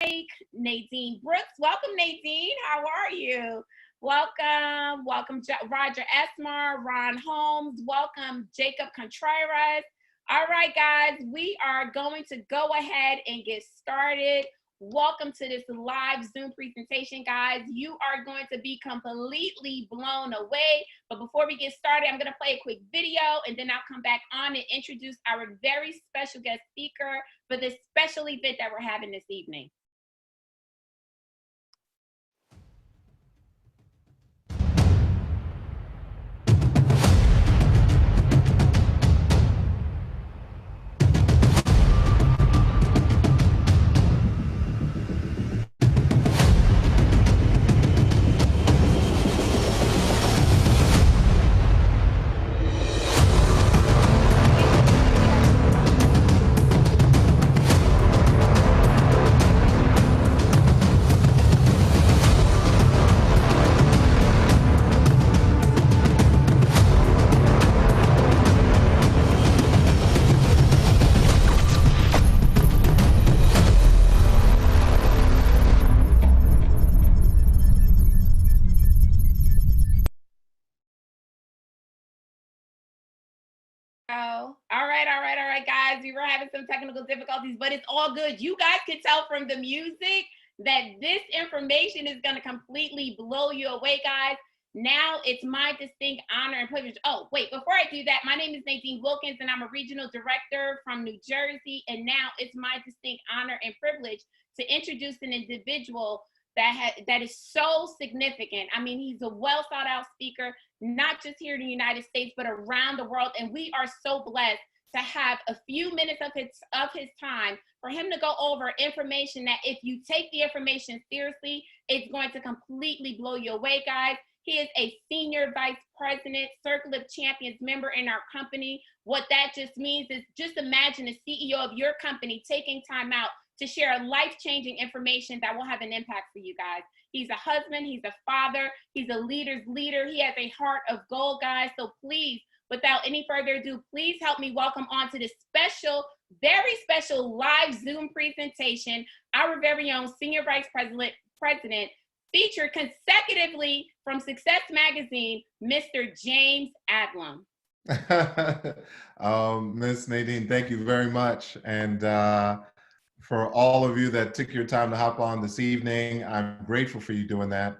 Nadine Brooks. Welcome, Nadine. How are you? Welcome. Roger Esmar, Ron Holmes. Welcome, Jacob Contreras. All right, guys, we are going to go ahead and get started. Welcome to this live Zoom presentation, guys. You are going to be completely blown away. But before we get started, I'm going to play a quick video, and then I'll come back on and introduce our very special guest speaker for this special event that we're having this evening. All right, guys. We were having some technical difficulties, but it's all good. You guys can tell from the music that this information is going to completely blow you away, guys. Now it's my distinct honor and privilege. Oh, wait, before I do that, my name is Nadine Wilkins, and I'm a regional director from New Jersey. And now it's my distinct honor and privilege to introduce an individual that is so significant. I mean, he's a well thought out speaker, not just here in the United States, but around the world. And we are so blessed to have a few minutes of his time for him to go over information that if you take the information seriously, it's going to completely blow you away, guys. He is a senior vice president, Circle of Champions member in our company. What that just means is just imagine the CEO of your company taking time out to share life-changing information that will have an impact for you guys. He's a husband, he's a father, he's a leader's leader. He has a heart of gold, guys. So please, without any further ado, please help me welcome on to this special, very special live Zoom presentation, our very own Senior Vice President, featured consecutively from Success Magazine, Mr. James Adlam. Miss Nadine, thank you very much. And for all of you that took your time to hop on this evening, I'm grateful for you doing that.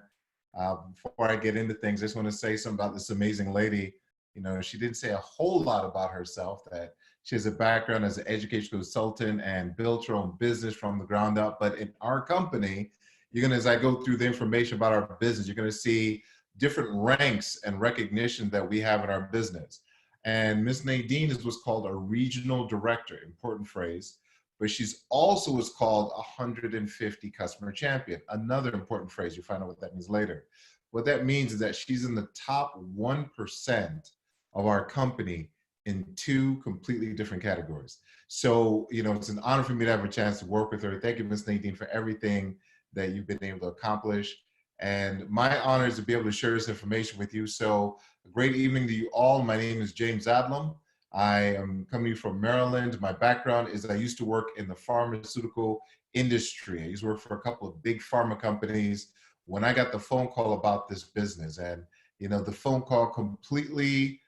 Before I get into things, I just want to say something about this amazing lady. You know, she didn't say a whole lot about herself, that she has a background as an educational consultant and built her own business from the ground up. But in our company, as I go through the information about our business, you're gonna see different ranks and recognition that we have in our business. And Miss Nadine is what's called a regional director, important phrase, but she's also what's called 150 customer champion, another important phrase. You'll find out what that means later. What that means is that she's in the top 1% of our company in 2 completely different categories. So, it's an honor for me to have a chance to work with her. Thank you, Miss Nadine, for everything that you've been able to accomplish. And my honor is to be able to share this information with you. So a great evening to you all. My name is James Adlam. I am coming from Maryland. My background is I used to work in the pharmaceutical industry. I used to work for a couple of big pharma companies when I got the phone call about this business. And, the phone call completely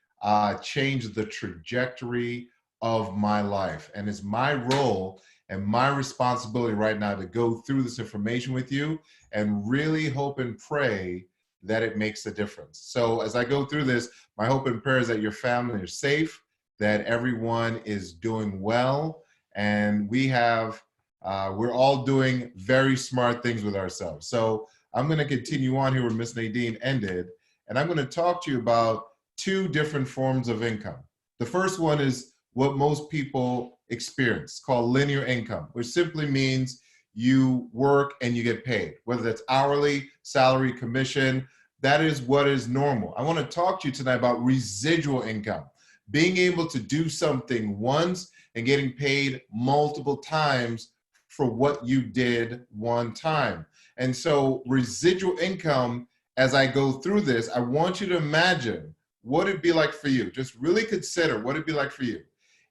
changed the trajectory of my life. And it's my role and my responsibility right now to go through this information with you and really hope and pray that it makes a difference. So as I go through this, my hope and prayer is that your family is safe, that everyone is doing well, and we're all doing very smart things with ourselves. So I'm going to continue on here where Miss Nadine ended, and I'm going to talk to you about 2 different forms of income. The first one is what most people experience, called linear income, which simply means you work and you get paid, whether that's hourly, salary, commission. That is what is normal. I want to talk to you tonight about residual income, being able to do something once and getting paid multiple times for what you did one time. And so residual income, as I go through this, I want you to imagine what it'd be like for you. Just really consider what it'd be like for you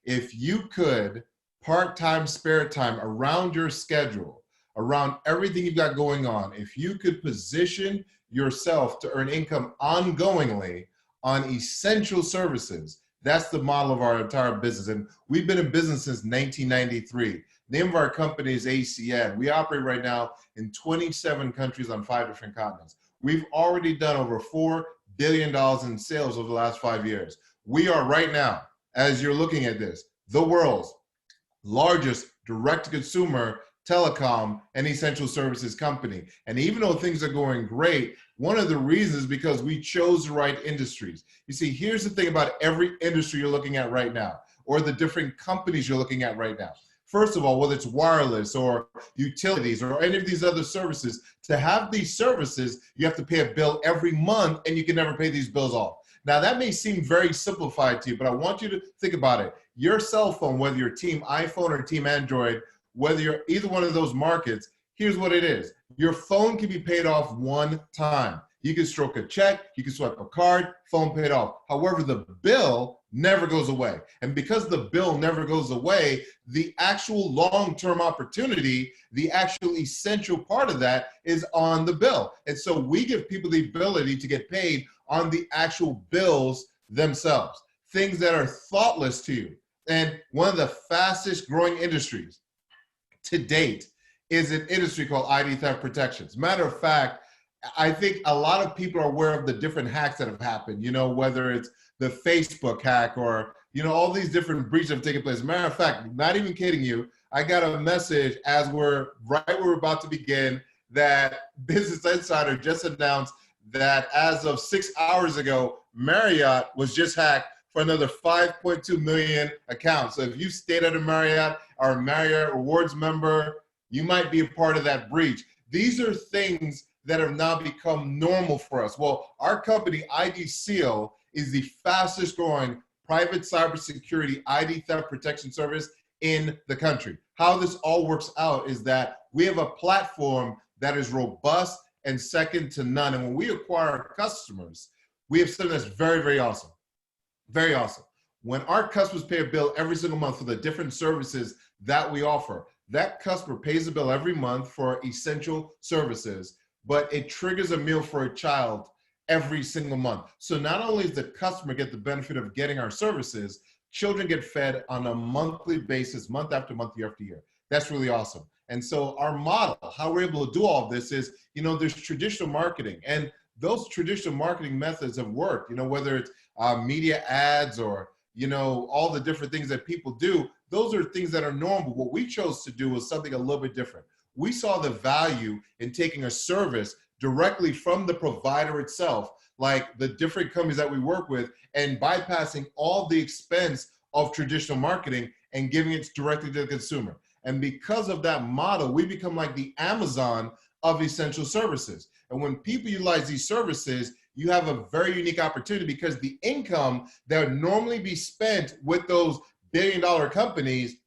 if you could part-time spare time around your schedule, around everything you've got going on, if you could position yourself to earn income ongoingly on essential services, that's the model of our entire business. And we've been in business since 1993. Name of our company is ACN. We operate right now in 27 countries on 5 different continents. We've already done over $4 billion in sales over the last 5 years. We are right now, as you're looking at this, the world's largest direct-to-consumer telecom and essential services company. And even though things are going great, one of the reasons is because we chose the right industries. You see, here's the thing about every industry you're looking at right now, or the different companies you're looking at right now. First of all, whether it's wireless or utilities or any of these other services, to have these services, you have to pay a bill every month and you can never pay these bills off. Now that may seem very simplified to you, but I want you to think about it. Your cell phone, whether you're team iPhone or team Android, whether you're either one of those markets, here's what it is. Your phone can be paid off one time. You can stroke a check, you can swipe a card, phone paid off. However, the bill never goes away. And because the bill never goes away, the actual long-term opportunity, the actual essential part of that is on the bill. And so we give people the ability to get paid on the actual bills themselves, things that are thoughtless to you. And one of the fastest growing industries to date is an industry called ID theft protections. Matter of fact, I think a lot of people are aware of the different hacks that have happened, you know, whether it's the Facebook hack or, you know, all these different breaches have taken place. Matter of fact, not even kidding you, I got a message as we're about to begin that Business Insider just announced that as of 6 hours ago, Marriott was just hacked for another 5.2 million accounts. So if you stayed at a Marriott or a Marriott Rewards member, you might be a part of that breach. These are things that have now become normal for us. Well, our company, ID Seal, is the fastest growing private cybersecurity ID theft protection service in the country. How this all works out is that we have a platform that is robust and second to none. And when we acquire customers, we have something that's very, very awesome. Very awesome. When our customers pay a bill every single month for the different services that we offer, that customer pays a bill every month for essential services, but it triggers a meal for a child every single month. So not only does the customer get the benefit of getting our services, children get fed on a monthly basis, month after month, year after year. That's really awesome. And so our model, how we're able to do all of this is, you know, there's traditional marketing, and those traditional marketing methods have worked, you know, whether it's media ads or, you know, all the different things that people do, those are things that are normal. What we chose to do was something a little bit different. We saw the value in taking a service directly from the provider itself, like the different companies that we work with, and bypassing all the expense of traditional marketing and giving it directly to the consumer. And because of that model, we become like the Amazon of essential services. And when people utilize these services, you have a very unique opportunity because the income that would normally be spent with those billion-dollar companies,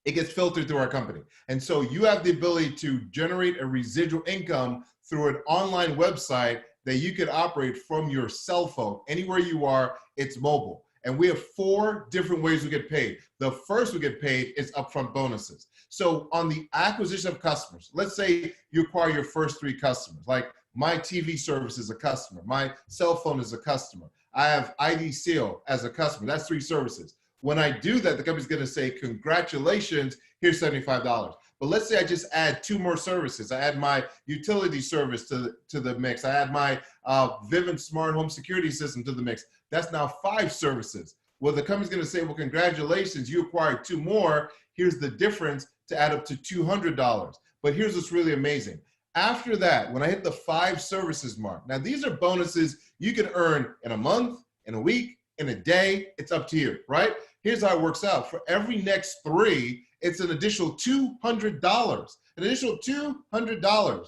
it gets filtered through our company. And so you have the ability to generate a residual income through an online website that you could operate from your cell phone. Anywhere you are, it's mobile. And we have 4 different ways we get paid. The first we get paid is upfront bonuses. So on the acquisition of customers, let's say you acquire your first 3 customers, like my TV service is a customer, my cell phone is a customer, I have ID Seal as a customer, that's 3 services. When I do that, the company's gonna say, congratulations, here's $75. But let's say I just add 2 more services. I add my utility service to the mix. I add my Vivint smart home security system to the mix. That's now 5 services. Well, the company's gonna say, well, congratulations, you acquired 2 more. Here's the difference to add up to $200. But here's what's really amazing. After that, when I hit the 5 services mark, now these are bonuses you can earn in a month, in a week, in a day, it's up to you, right? Here's how it works out. For every next 3, it's an additional $200, an additional $200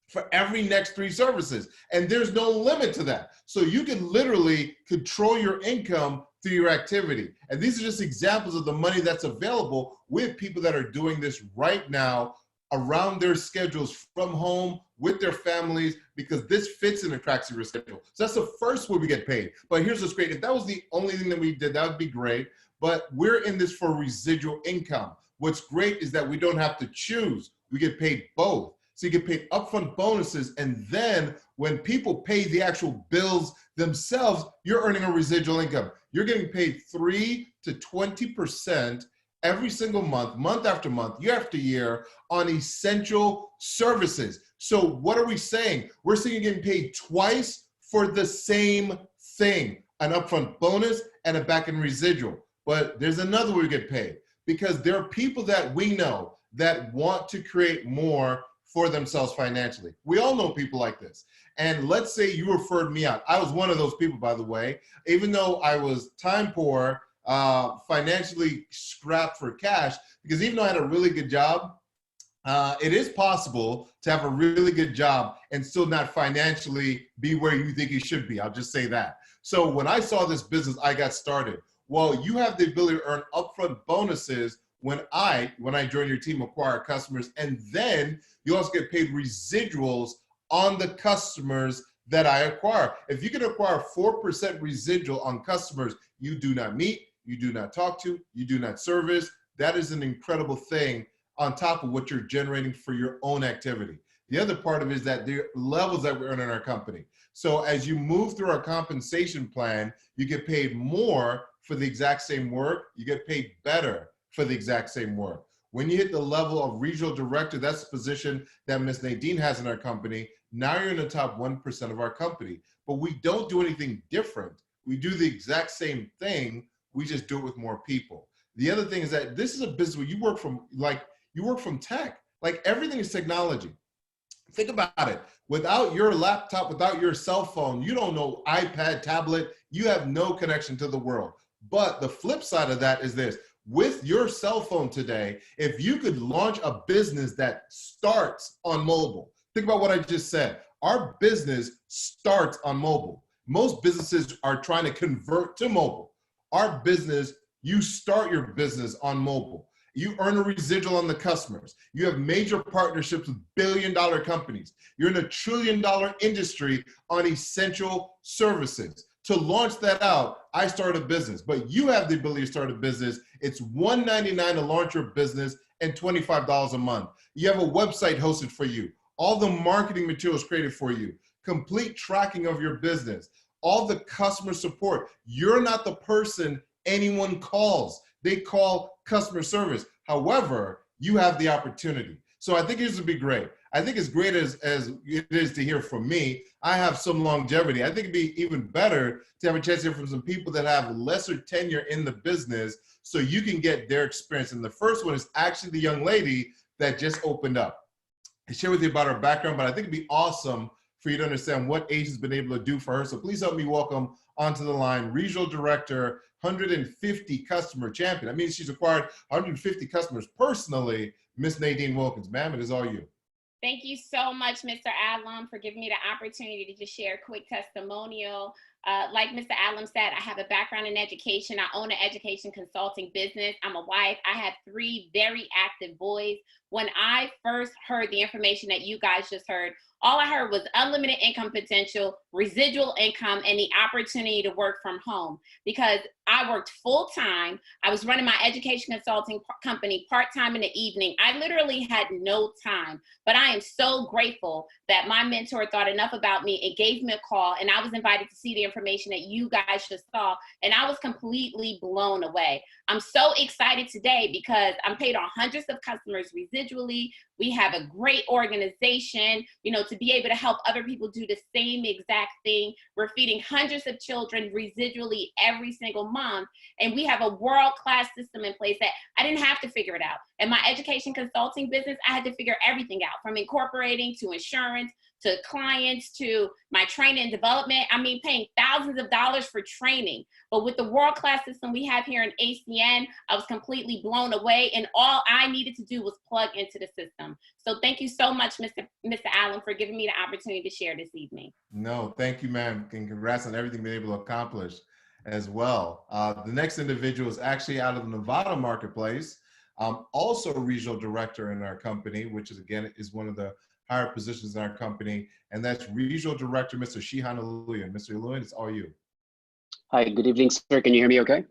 for every next 3 services. And there's no limit to that. So you can literally control your income through your activity. And these are just examples of the money that's available with people that are doing this right now around their schedules from home with their families, because this fits in the cracks of your schedule. So that's the first way we get paid. But here's what's great. If that was the only thing that we did, that would be great. But we're in this for residual income. What's great is that we don't have to choose we get paid both. So you get paid upfront bonuses, and then when people pay the actual bills themselves, you're earning a residual income. You're getting paid 3 to 20% every single month, month after month, year after year, on essential services. So what are we saying? We're saying you're getting paid twice for the same thing, an upfront bonus and a back-end residual. But there's another way we get paid, because there are people that we know that want to create more for themselves financially. We all know people like this. And let's say you referred me out. I was one of those people, by the way. Even though I was time poor, financially strapped for cash, because even though I had a really good job, it is possible to have a really good job and still not financially be where you think you should be. I'll just say that. So when I saw this business, I got started. Well, you have the ability to earn upfront bonuses when I join your team, acquire customers, and then you also get paid residuals on the customers that I acquire. If you can acquire 4% residual on customers you do not meet, you do not talk to, you do not service, that is an incredible thing on top of what you're generating for your own activity. The other part of it is that the levels that we earn in our company. So as you move through our compensation plan, you get paid more for the exact same work, you get paid better for the exact same work. When you hit the level of regional director, that's the position that Ms. Nadine has in our company. Now you're in the top 1% of our company, but we don't do anything different. We do the exact same thing. We just do it with more people. The other thing is that this is a business where you work from tech. Like, everything is technology. Think about it. Without your laptop, without your cell phone, you don't know iPad, tablet, you have no connection to the world. But the flip side of that is this. With your cell phone today, if you could launch a business that starts on mobile, think about what I just said. Our business starts on mobile. Most businesses are trying to convert to mobile. Our business, you start your business on mobile. You earn a residual on the customers. You have major partnerships with billion-dollar companies. You're in a trillion-dollar industry on essential services. To launch that out, I started a business, but you have the ability to start a business. It's $199 to launch your business and $25 a month. You have a website hosted for you, all the marketing materials created for you, complete tracking of your business, all the customer support. You're not the person anyone calls. They call customer service. However, you have the opportunity. So I think this would be great. I think as great as it is to hear from me, I have some longevity. I think it'd be even better to have a chance to hear from some people that have lesser tenure in the business so you can get their experience. And the first one is actually the young lady that just opened up. I share with you about her background, but I think it'd be awesome for you to understand what Ace has been able to do for her. So please help me welcome onto the line, Regional Director, 150 customer champion. That means she's acquired 150 customers personally, Miss Nadine Wilkins. Ma'am, it is all you. Thank you so much, Mr. Adlam, for giving me the opportunity to just share a quick testimonial. Like Mr. Adlam said, I have a background in education. I own an education consulting business. I'm a wife. I have 3 very active boys. When I first heard the information that you guys just heard, all I heard was unlimited income potential, residual income, and the opportunity to work from home. Because I worked full time. I was running my education consulting company part-time in the evening. I literally had no time, but I am so grateful that my mentor thought enough about me and gave me a call, and I was invited to see the information that you guys just saw, and I was completely blown away. I'm so excited today because I'm paid on hundreds of customers residually. We have a great organization, to be able to help other people do the same exact thing. We're feeding hundreds of children residually every single month. And we have a world-class system in place that I didn't have to figure it out. In my education consulting business, I had to figure everything out, from incorporating to insurance, to clients, to my training and development. I mean, paying thousands of dollars for training. But with the world-class system we have here in ACN, I was completely blown away, and all I needed to do was plug into the system. So thank you so much, Mr. Allen, for giving me the opportunity to share this evening. No, thank you, ma'am, and congrats on everything you've been able to accomplish as well. The next individual is actually out of the Nevada marketplace, also a regional director in our company, which is, again, is one of the higher positions in our company, and that's Regional Director, Mr. Shihan Aluyan. Mr. Aluyan, it's all you. Hi, good evening, sir. Can you hear me okay?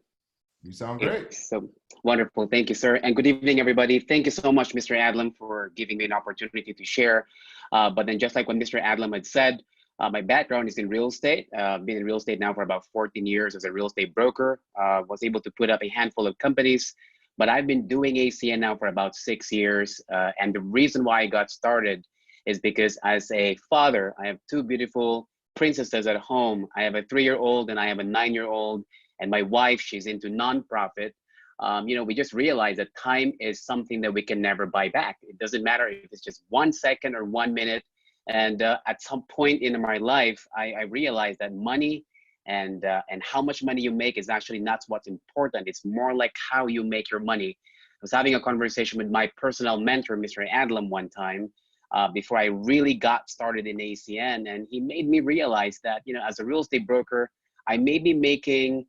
You sound great. So wonderful. Thank you, sir. And good evening, everybody. Thank you so much, Mr. Adlam, for giving me an opportunity to share. But then just like what Mr. Adlam had said, my background is in real estate. I've been in real estate now for about 14 years as a real estate broker. Was able to put up a handful of companies, but I've been doing ACN now for about 6 years. And the reason why I got started is because as a father, I have two beautiful princesses at home. I have a 3-year-old and I have a 9-year-old. And my wife, she's into nonprofit. We just realized that time is something that we can never buy back. It doesn't matter if it's just 1 second or 1 minute. And at some point in my life, I realized that money and how much money you make is actually not what's important. It's more like how you make your money. I was having a conversation with my personal mentor, Mr. Adlam, one time before I really got started in ACN. And he made me realize that, as a real estate broker, I may be making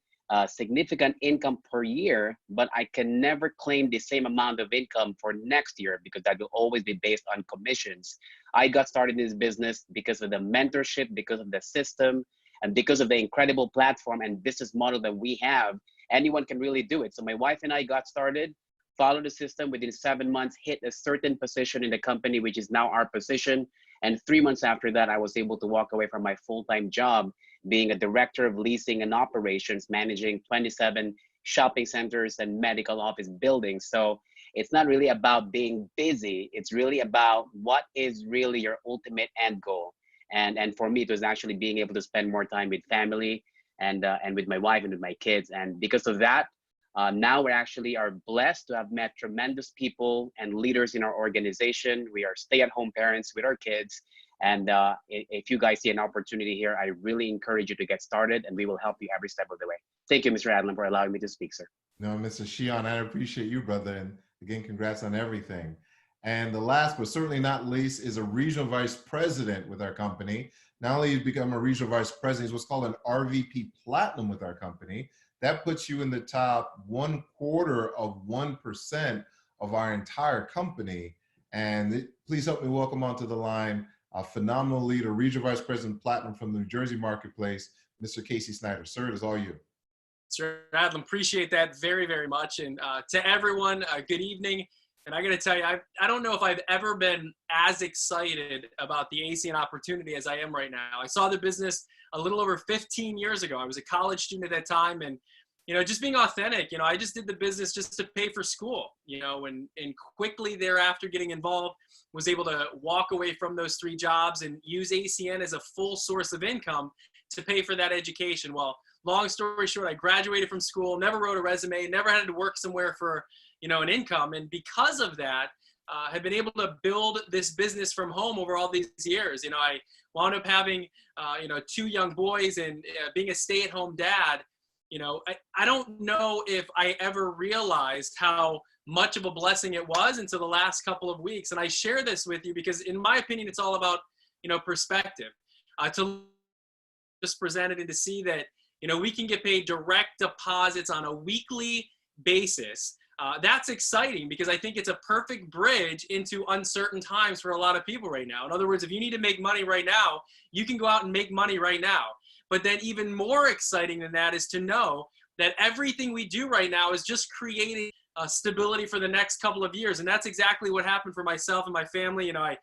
significant income per year, but I can never claim the same amount of income for next year because that will always be based on commissions. I got started in this business because of the mentorship, because of the system, and because of the incredible platform and business model that we have. Anyone can really do it. So my wife and I got started, followed the system. Within 7 months, hit a certain position in the company, which is now our position. And 3 months after that, I was able to walk away from my full-time job, being a director of leasing and operations, managing 27 shopping centers and medical office buildings. So it's not really about being busy. It's really about what is really your ultimate end goal. And for me, it was actually being able to spend more time with family and with my wife and with my kids. And because of that, now we actually are blessed to have met tremendous people and leaders in our organization. We are stay-at-home parents with our kids. And if you guys see an opportunity here, I really encourage you to get started, and we will help you every step of the way. Thank you, Mr. Adlam, for allowing me to speak, sir. No, Mr. Shion, I appreciate you, brother. And again, congrats on everything. And the last, but certainly not least, is a regional vice president with our company. Not only have you become a regional vice president, he's what's called an RVP Platinum with our company. That puts you in the top 1/4% of our entire company. And please help me welcome onto the line a phenomenal leader, Regional Vice President Platinum from the New Jersey Marketplace, Mr. Casey Snyder. Sir, it is all you. Sir Adlam, appreciate that very, very much. And to everyone, good evening. And I got to tell you, I don't know if I've ever been as excited about the ACN opportunity as I am right now. I saw the business a little over 15 years ago. I was a college student at that time, and just being authentic, I just did the business just to pay for school, and quickly thereafter getting involved, was able to walk away from those 3 jobs and use ACN as a full source of income to pay for that education. Well, long story short, I graduated from school, never wrote a resume, never had to work somewhere for, an income. And because of that, have been able to build this business from home over all these years. I wound up having, 2 young boys and being a stay-at-home dad. I don't know if I ever realized how much of a blessing it was until the last couple of weeks. And I share this with you because in my opinion, it's all about, perspective. To just present it and to see that, we can get paid direct deposits on a weekly basis. That's exciting because I think it's a perfect bridge into uncertain times for a lot of people right now. In other words, if you need to make money right now, you can go out and make money right now. But then even more exciting than that is to know that everything we do right now is just creating stability for the next couple of years. And that's exactly what happened for myself and my family. I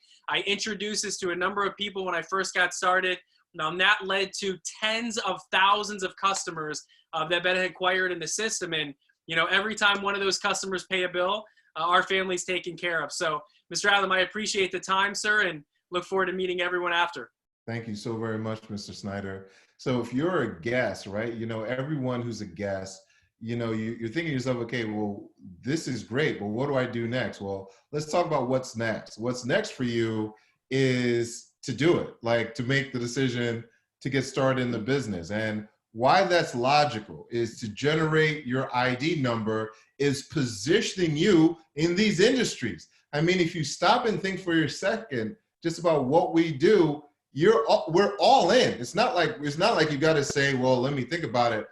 introduced this to a number of people when I first got started. And that led to tens of thousands of customers that have been acquired in the system. And, every time one of those customers pay a bill, our family's taken care of. So, Mr. Adlam, I appreciate the time, sir, and look forward to meeting everyone after. Thank you so very much, Mr. Snyder. So if you're a guest, right, everyone who's a guest, you're thinking to yourself, okay, well, this is great, but what do I do next? Well, let's talk about what's next. What's next for you is to do it, like to make the decision to get started in the business. And why that's logical is to generate your ID number is positioning you in these industries. I mean, if you stop and think for your second just about what we do, we're all in. It's not like you got to say, well, let me think about it.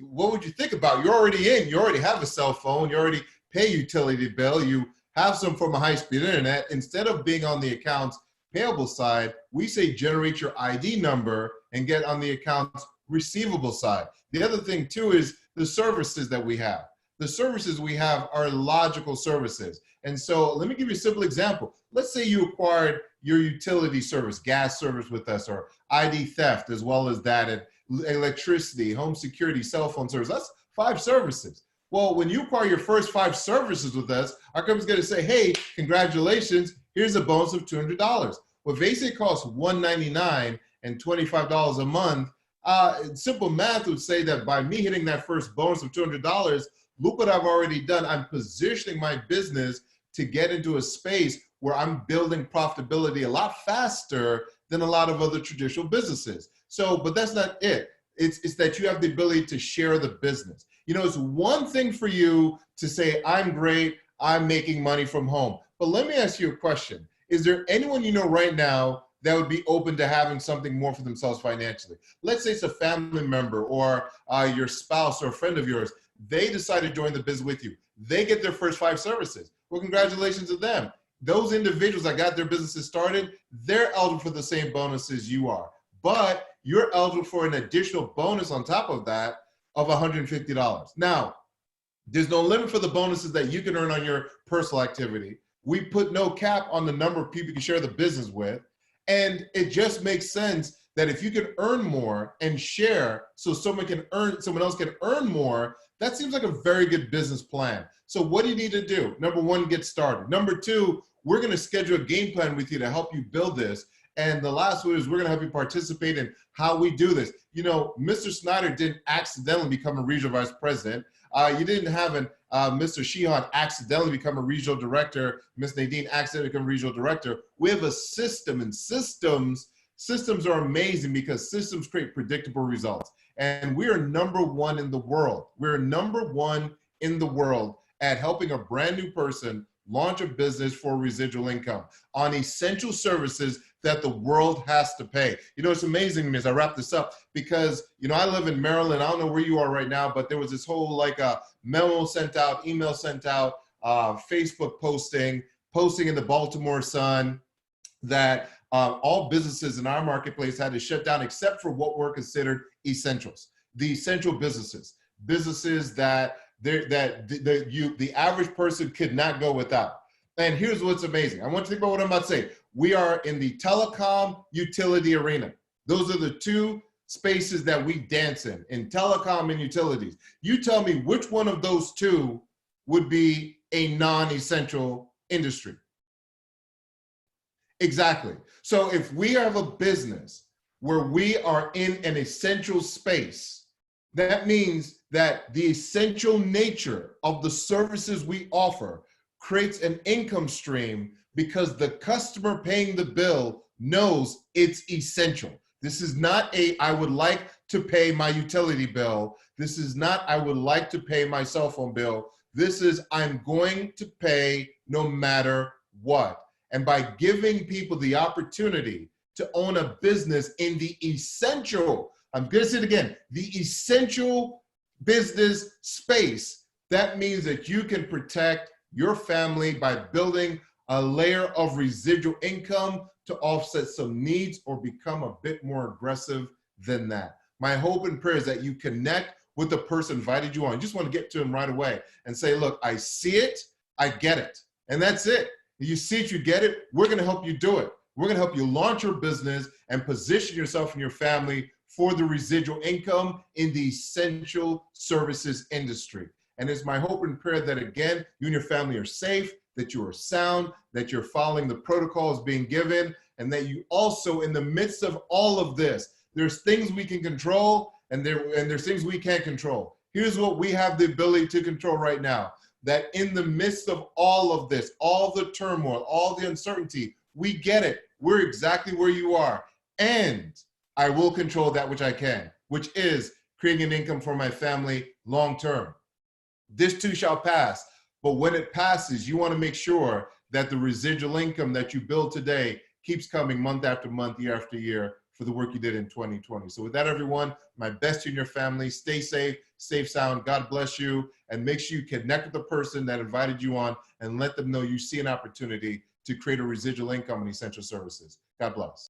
What would you think about? You're already in. You already have a cell phone. You already pay utility bill. You have some form of high-speed internet. Instead of being on the accounts payable side, we say generate your ID number and get on the accounts receivable side. The other thing too is the services that we have. The services we have are logical services. And so let me give you a simple example. Let's say you acquired your utility service, gas service with us, or ID theft, as well as that, and electricity, home security, cell phone service. That's 5 services. Well, when you acquire your first 5 services with us, our company's going to say, hey, congratulations, here's a bonus of $200. Well, if they say it costs $199 and $25 a month, simple math would say that by me hitting that first bonus of $200, look what I've already done. I'm positioning my business to get into a space where I'm building profitability a lot faster than a lot of other traditional businesses. So, but that's not it. It's that you have the ability to share the business. You know, it's one thing for you to say, I'm great, I'm making money from home. But let me ask you a question. Is there anyone you know right now that would be open to having something more for themselves financially? Let's say it's a family member or your spouse or a friend of yours. They decide to join the business with you. They get their first 5 services. Well, congratulations to them. Those individuals that got their businesses started, they're eligible for the same bonuses you are. But you're eligible for an additional bonus on top of that of $150. Now, there's no limit for the bonuses that you can earn on your personal activity. We put no cap on the number of people you can share the business with. And it just makes sense that if you can earn more and share so someone else can earn more, that seems like a very good business plan. So what do you need to do? Number 1, get started. Number 2, we're going to schedule a game plan with you to help you build this. And the last one is we're going to help you participate in how we do this. You know, Mr. Snyder didn't accidentally become a regional vice president. You didn't have Mr. Sheehan accidentally become a regional director. Ms. Nadine accidentally become a regional director. We have a system, and systems are amazing because systems create predictable results. And we are number 1 in the world. We're number 1 in the world at helping a brand new person launch a business for residual income on essential services that the world has to pay. You know, it's amazing to me as I wrap this up because, you know, I live in Maryland. I don't know where you are right now, but there was this whole like memo sent out, email sent out, Facebook posting in the Baltimore Sun that all businesses in our marketplace had to shut down except for what were considered essentials. The essential businesses that the average person could not go without. And here's what's amazing. I want you to think about what I'm about to say. We are in the telecom utility arena. Those are the 2 spaces that we dance in telecom and utilities. You tell me which one of those 2 would be a non-essential industry. Exactly. So if we have a business where we are in an essential space, that means that the essential nature of the services we offer creates an income stream because the customer paying the bill knows it's essential. This is not I would like to pay my utility bill. This is not I would like to pay my cell phone bill. This is I'm going to pay no matter what. And by giving people the opportunity to own a business in the essential, I'm going to say it again, the essential business space, that means that you can protect your family by building a layer of residual income to offset some needs or become a bit more aggressive than that. My hope and prayer is that you connect with the person who invited you on. You just want to get to him right away and say, look, I see it, I get it. And that's it. You see it, you get it, we're going to help you do it. We're going to help you launch your business and position yourself and your family for the residual income in the essential services industry. And it's my hope and prayer that, again, you and your family are safe, that you are sound, that you're following the protocols being given, and that you also, in the midst of all of this, there's things we can control and there's things we can't control. Here's what we have the ability to control right now, that in the midst of all of this, all the turmoil, all the uncertainty, we get it. We're exactly where you are. And I will control that which I can, which is creating an income for my family long term. This too shall pass. But when it passes, you want to make sure that the residual income that you build today keeps coming month after month, year after year for the work you did in 2020. So with that, everyone, my best to you and your family. Stay safe, stay sound. God bless you. And make sure you connect with the person that invited you on and let them know you see an opportunity to create a residual income in essential services. God bless.